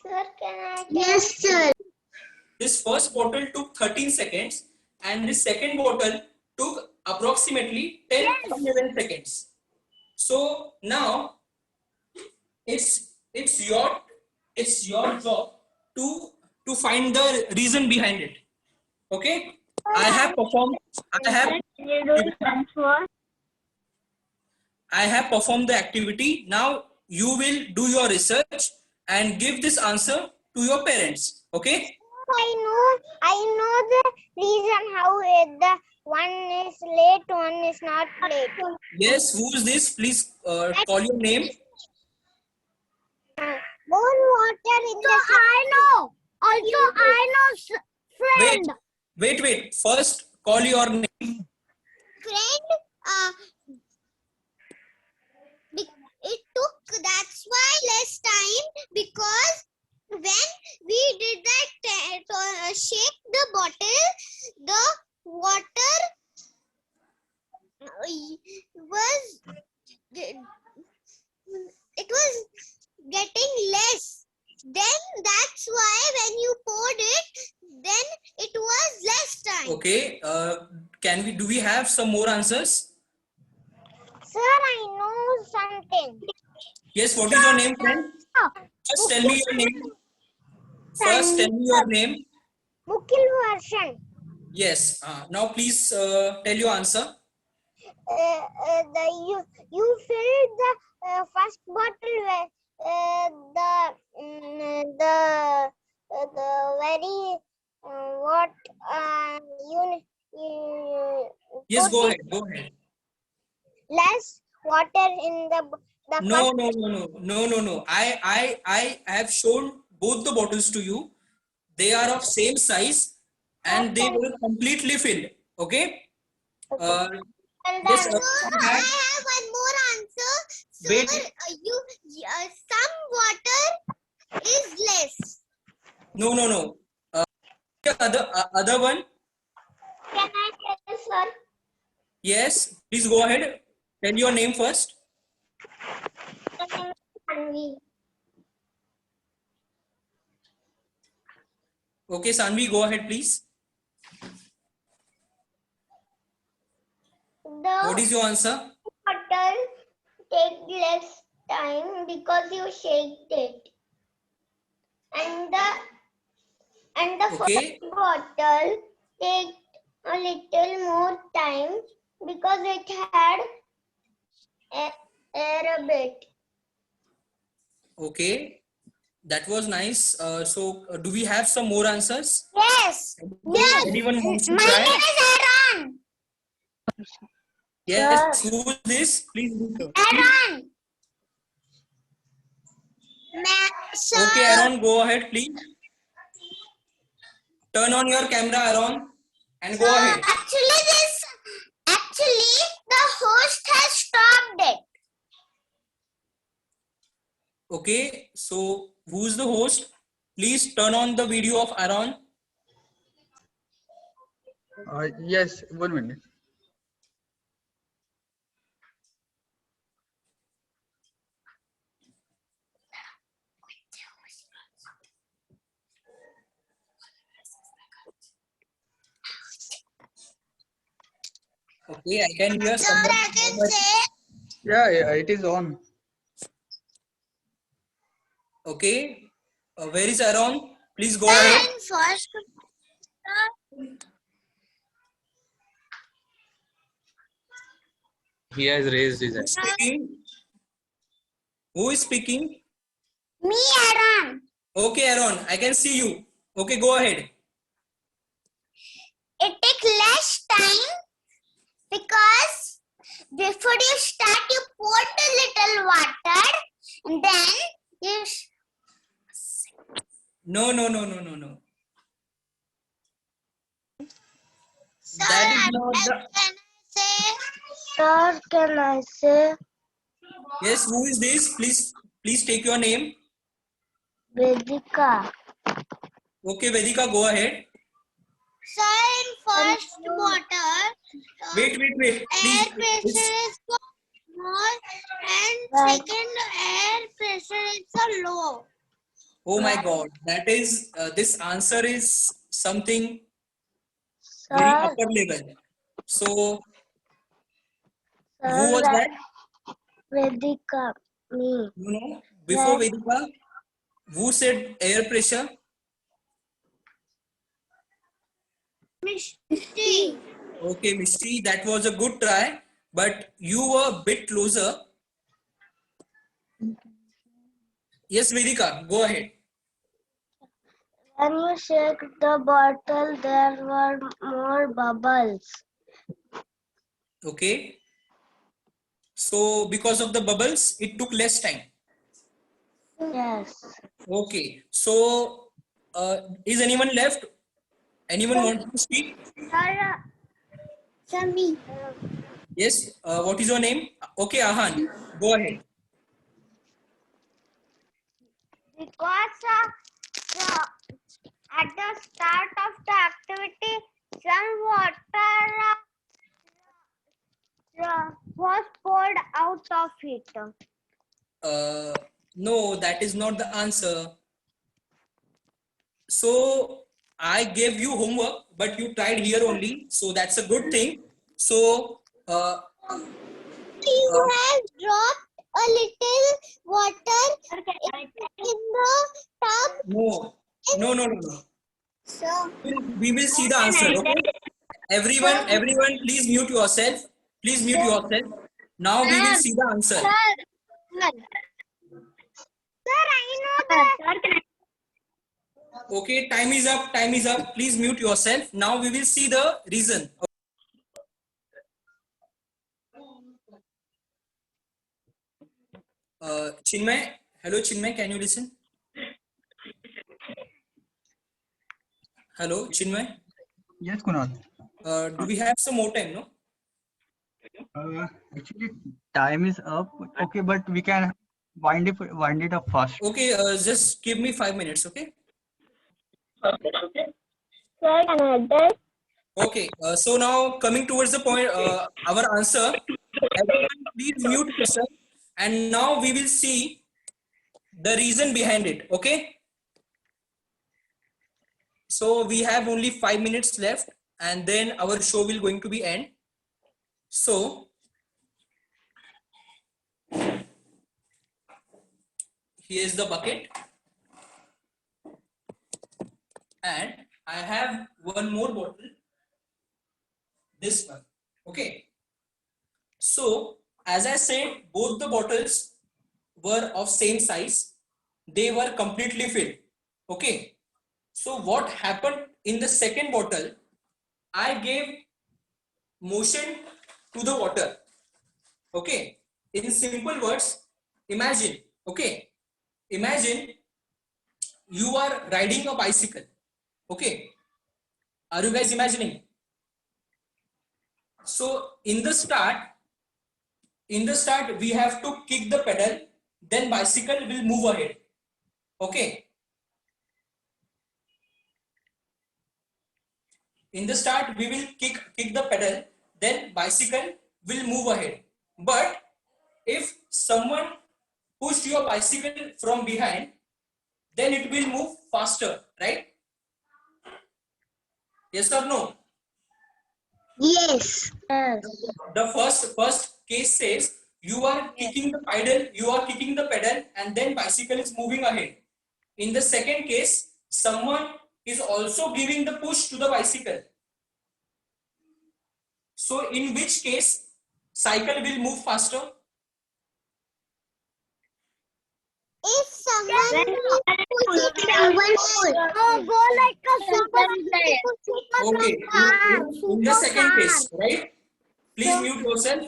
Sir, can I? Yes, sir. This first bottle took 13 seconds and the second bottle took approximately 10 or 11 seconds. So now it's your job to find the reason behind it. Okay, I have performed the activity. Now you will do your research and give this answer to your parents. Okay. I know the reason how the one is late, one is not late. Yes, who is this? Please call your name. More water in the. I know. Also, I know, friend. Wait. First, call your name. Friend, it took, that's why less time, because when we did that shake the bottle, the water was getting less. Then that's why when you poured it, then it was less time. Okay. Do we have some more answers? Sir, I know something. Yes. What is your name, friend? First, tell me your name. First, tell me your name. Mukil version. Yes. Now, please tell your answer. You filled the first bottle with the very what you Yes. put Go it ahead. less water in the No. first. I have shown both the bottles to you. They are of same size and they were completely filled. Okay. Yes. So I have one more answer. So Wait. some water is less. No. Other one. Can I tell, sir? Yes. Please go ahead. Tell your name first. Okay, Sanvi, go ahead, please. What is your answer? Bottle take less time because you shaked it, and the Okay. first bottle take a little more time because it had air a bit. Okay, that was nice. Do we have some more answers? Yes. Yes. Anyone wants to My try? name is Aaron. Yes, who is this? Please. Aaron. Sir. Okay, Aaron, go ahead, please. Turn on your camera, Aaron, and go ahead. Actually, the host has stopped it. Okay, so who's the host? Please turn on the video of Aaron. Yes, 1 minute. Okay, I can hear Sir, someone. I can say. Yeah, it is on. Okay, where is Aaron? Please go Sir, ahead. I'm first. He has raised his hand. Speaking. Who is speaking? Me, Aaron. Okay, Aaron, I can see you. Okay, go ahead. It takes less time because before you start, you pour a little water and then you. No. Sir, That is not the. can I say? Sir, can I say Yes, who is this? Please take your name. Vedika? Okay, Vedika, go ahead. Sir, in first water, Wait. air Please. pressure is small and second air pressure is so low. Oh my God, that is this answer is something very Sir, upper level. So who sir, was that? Vedika, me. Before Yes. Vedika, who said air pressure? Misty. Okay, Mishti, that was a good try, but you were a bit closer. Yes, Vedika, go ahead. When you shake the bottle, there were more bubbles. Okay. So because of the bubbles, it took less time. Yes. Okay. So is anyone left? Anyone want to speak? Sir, me. Yes. What is your name? Okay, Ahan, go ahead. Because at the start of the activity, some water was poured out of it. No, that is not the answer. So I gave you homework, but you tried here only. So that's a good thing. So You have dropped a little water in the tub. no. So, We will see the answer. Okay. Everyone, please mute yourself. Please mute yourself. Now we will see the answer. Sir, I know that. Okay, time is up. Time is up. Please mute yourself. Now we will see the reason. Chinmay, hello Chinmay, can you listen? Hello Chinmay. Yes, Kunal. Do we have some more time? No. Actually, time is up. Okay, but we can wind it up fast. Okay, just give me 5 minutes. Okay. Sir, can I address? Okay. So now coming towards the point, our answer. Everyone, please mute yourself. And now we will see the reason behind it. Okay. So we have only 5 minutes left, and then our show will going to be end. So here is the bucket, and I have one more bottle. This one. Okay. So as I said, both the bottles were of same size. they were completely filled. Okay, so what happened in the second bottle? I gave motion to the water. Okay, in simple words, imagine, okay, imagine you are riding a bicycle. Okay, are you guys imagining? So in the start we have to kick the pedal, then bicycle will move ahead. Okay, in the start we will kick the pedal, then bicycle will move ahead. But if someone push your bicycle from behind, then it will move faster, right? Yes or no? Yes. The first case says you are kicking the pedal and then bicycle is moving ahead. In the second case, someone is also giving the push to the bicycle. So in which case cycle will move faster? If someone When will push it from one go like a super push it Okay, from car, in the super second car. case, right? Please mute yourself.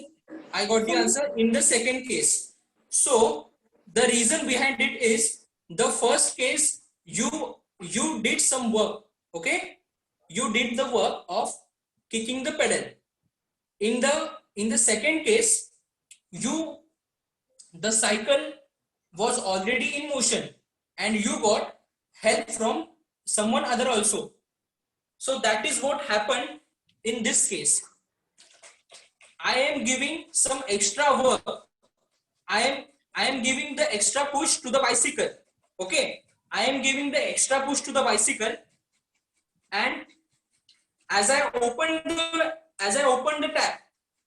I got the answer in the second case. So the reason behind it is the first case you did some work. Okay, you did the work of kicking the pedal. In the second case, the cycle was already in motion and you got help from someone other also. So that is what happened in this case. I am giving some extra work. I am giving the extra push to the bicycle. Okay, I am giving the extra push to the bicycle, and as I open the tap,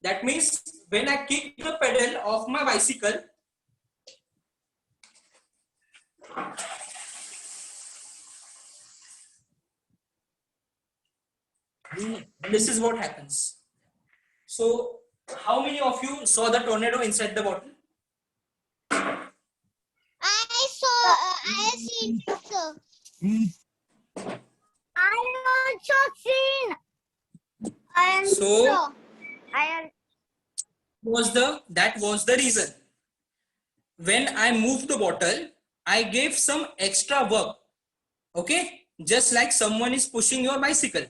that means when I kick the pedal of my bicycle, this is what happens. So, how many of you saw the tornado inside the bottle? I seen, sir. I also seen. I So also. that was the reason. When I moved the bottle, I gave some extra work. Okay, just like someone is pushing your bicycle.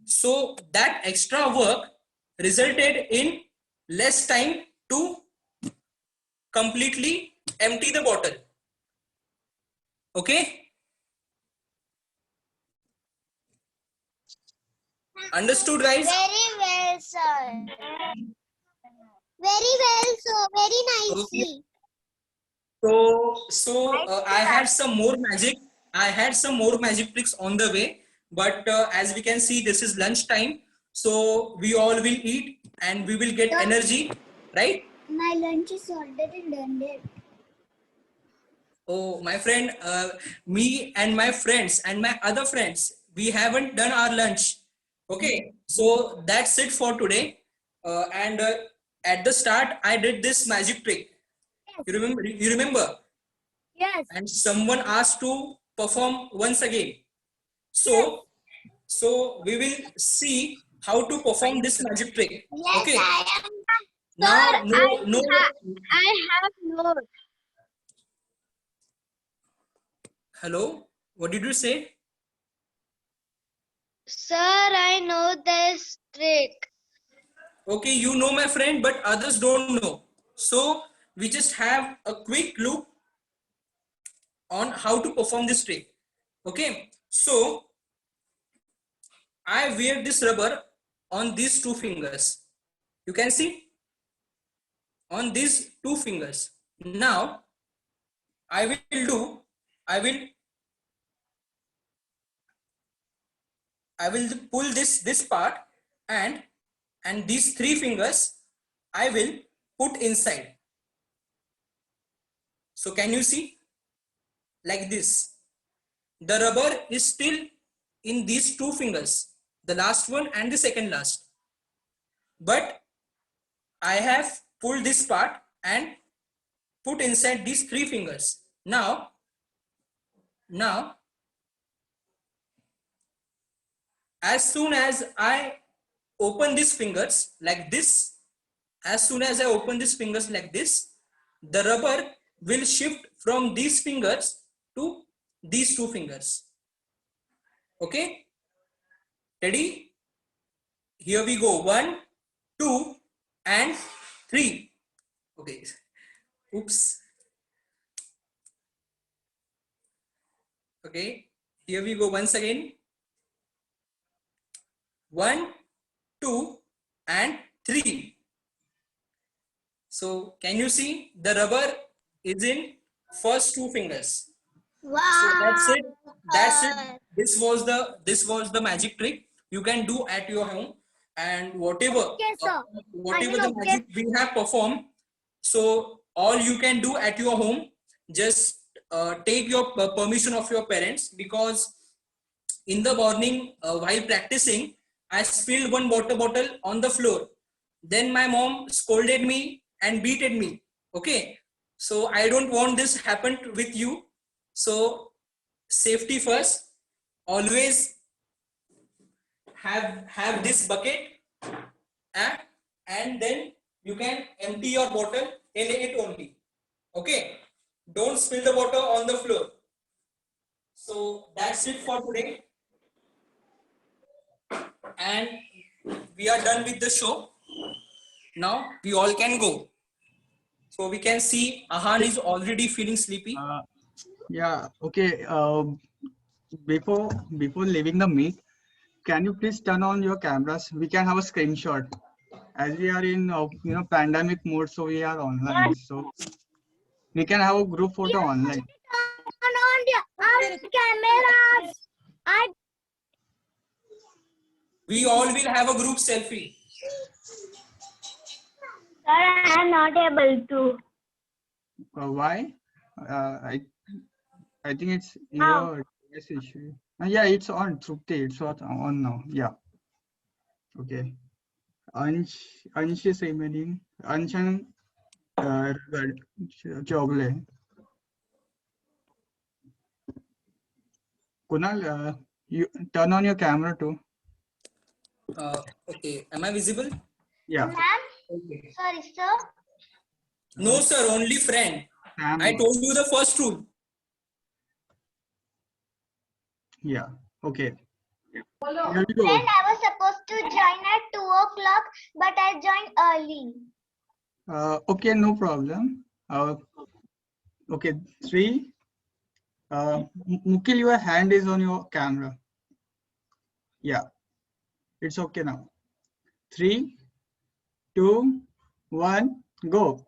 So that extra work resulted in less time to completely empty the bottle. Okay, understood, guys? Very well, sir. Very well, sir. Very nicely. So I had some more magic. I had some more magic tricks on the way, but as we can see, this is lunch time, so we all will eat and we will get energy, right? My lunch is already done. Oh, my friend, me and my friends and my other friends, we haven't done our lunch. Okay, so that's it for today. And at the start, I did this magic trick. You remember? You remember? Yes. And someone asked to perform once again. So we will see how to perform this magic trick. Yes, Okay. I am. Now, Sir, I have notes. Hello. What did you say? Sir, I know this trick. Okay, you know, my friend, but others don't know. So we just have a quick look on how to perform this trick. Okay. So I wear this rubber on these two fingers. You can see on these two fingers. Now I will do, I will pull this part, and these three fingers I will put inside. So can you see? Like this. The rubber is still in these two fingers, the last one and the second last. But I have pulled this part and put inside these three fingers. Now Now, as soon as I open these fingers like this, as soon as I open these fingers like this, the rubber will shift from these fingers to these two fingers. Okay, ready? Here we go. 1, 2, and 3. Okay. Oops. Okay. Here we go once again. 1, 2, and 3. So can you see the rubber is in first two fingers? Wow. So that's it. That's it. This was the magic trick you can do at your home, and whatever Okay, sir. whatever I the will okay. magic we have performed. So all you can do at your home, just take your permission of your parents, because in the morning while practicing, I spilled one water bottle on the floor. Then my mom scolded me and beated me. Okay, so I don't want this happen with you. So safety first. Always have this bucket, and then you can empty your bottle in it only. Okay, don't spill the water on the floor. So that's it for today, and we are done with the show. Now we all can go. So we can see Ahan is already feeling sleepy. Yeah. Okay. Before leaving the meet, can you please turn on your cameras? We can have a screenshot. As we are in pandemic mode, so we are online. So we can have a group photo online. Turn on the cameras. We all will have a group selfie. Sir, I am not able to. Why? I think it's How? your device issue. Yeah, it's on. Trupti, it's on now. Yeah. Okay. Ansh is remaining. Anshan Chogle. Kunal, you turn on your camera too. Okay, am I visible? Yeah. Ma'am, Okay. sorry, sir. No, sir, only friend. Sam, I told you the first rule. yeah. Okay. Here we Friend, go. I was supposed to join at 2 o'clock, but I joined early. Okay, no problem. Okay, 3. Mukil, your hand is on your camera. Yeah, it's okay now. 3, 2, 1, go.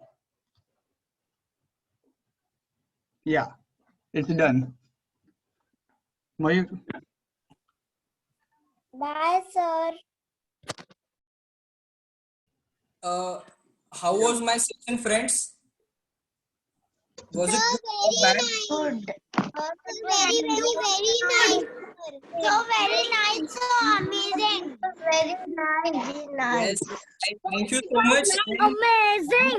Yeah, it's done. Mayur, Bye, sir. How was my session, friends? Was it So good or bad? Good. very nice. So very nice. So amazing. Very nice. Yes. Thank you so much. Amazing.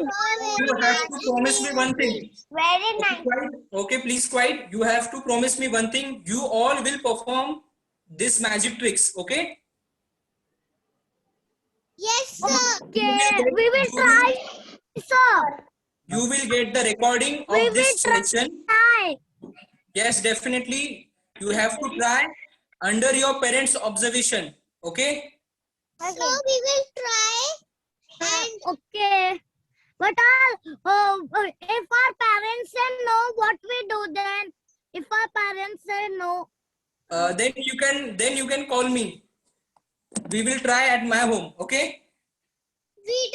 You have to promise me one thing. Very Okay, nice. quiet. Okay, please quiet. You have to promise me one thing. You all will perform this magic tricks. Okay? Yes, sir. Okay, We will try, sir. You will get the recording We of this will session. try. Yes, definitely. You have to try under your parents' observation. Okay? So we will try. And okay. But if our parents say no, what we do then? If our parents say no. Then you can call me. We will try at my home. Okay? We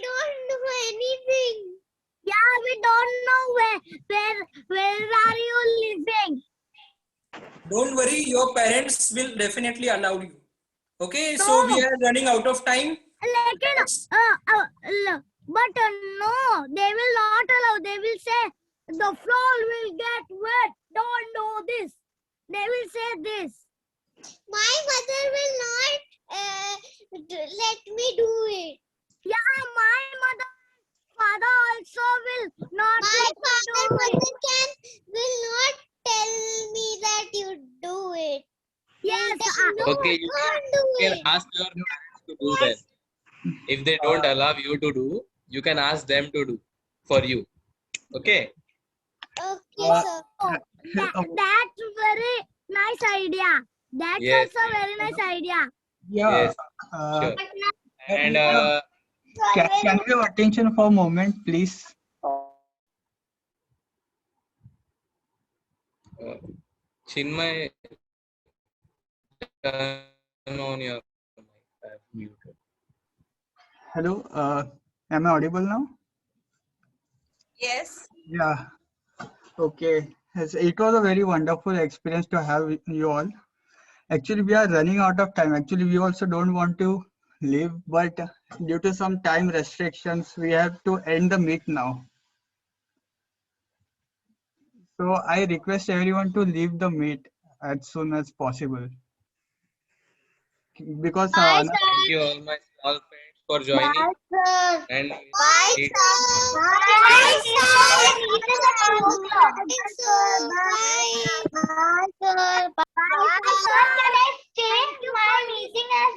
don't know anything. Yeah, we don't know where are you living? Don't worry. Your parents will definitely allow you. Okay? So we are running out of time. But no, they will not allow. They will say the floor will get wet. Don't do this. They will say this. My mother will not let me do it. Yeah, my mother, father also will not let me do it. My father will not tell me that you do it. Yes. Okay, you Can't do can it. ask your parents to do them. If they don't allow you to do, you can ask them to do for you. Okay. Okay, sir. That's very nice idea. That's Yes. also very nice idea. Yeah. Yes. Uh, Sure. And can you have attention for a moment, please? Chinmay, turn on your mic. I've muted. Hello. Am I audible now? Yes. Yeah. Okay. Yes, it was a very wonderful experience to have with you all. Actually, we are running out of time. Actually, we also don't want to leave, but due to some time restrictions, we have to end the meet now. So I request everyone to leave the meet as soon as possible. Because Bye, Thank sir. you all my small friends for joining. Sir. And Bye, meet sir. Bye, Bye, sir. sir. Bye, sir. Bye, sir. Bye, sir. Can I stay? My meeting has